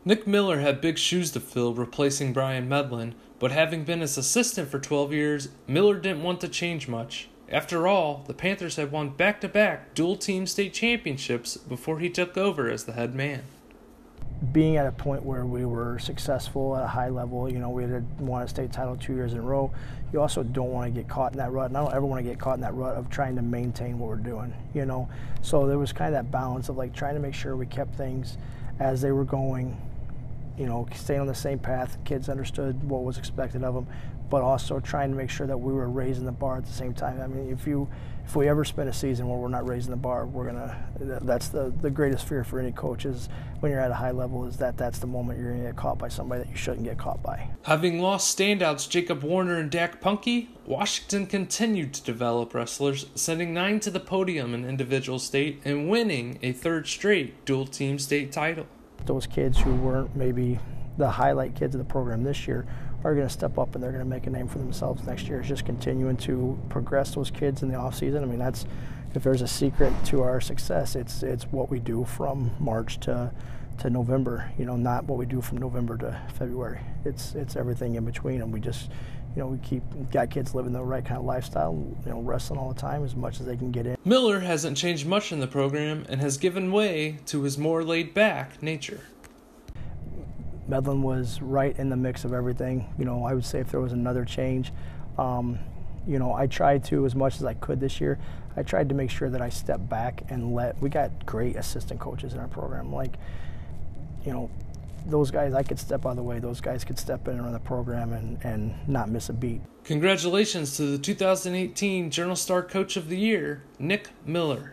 Nick Miller had big shoes to fill replacing Brian Medlin, but having been his assistant for 12 years, Miller didn't want to change much. After all, the Panthers had won back-to-back dual-team state championships before he took over as the head man. Being at a point where we were successful at a high level, we had won a state title 2 years in a row, you also don't want to get caught in that rut, and I don't ever want to get caught in that rut of trying to maintain what we're doing, So there was kind of that balance of trying to make sure we kept things as they were going, staying on the same path, kids understood what was expected of them, but also trying to make sure that we were raising the bar at the same time. I mean, if we ever spend a season where we're not raising the bar, that's the greatest fear for any coach is when you're at a high level is that's the moment you're going to get caught by somebody that you shouldn't get caught by. Having lost standouts Jacob Warner and Dak Punke, Washington continued to develop wrestlers, sending 9 to the podium in individual state and winning a third straight dual-team state title. Those kids who weren't maybe the highlight kids of the program this year are going to step up and they're going to make a name for themselves next year. It's just continuing to progress those kids in the off season. I mean, if there's a secret to our success, it's what we do from March to November. Not what we do from November to February. It's everything in between, and we just we got kids living the right kind of lifestyle, wrestling all the time as much as they can get in. Miller hasn't changed much in the program and has given way to his more laid-back nature. Medlin was right in the mix of everything. I would say if there was another change, I tried to, as much as I could this year, I tried to make sure that I stepped back and we got great assistant coaches in our program. Those guys, I could step out of the way. Those guys could step in and run the program and not miss a beat. Congratulations to the 2018 Journal Star Coach of the Year, Nick Miller.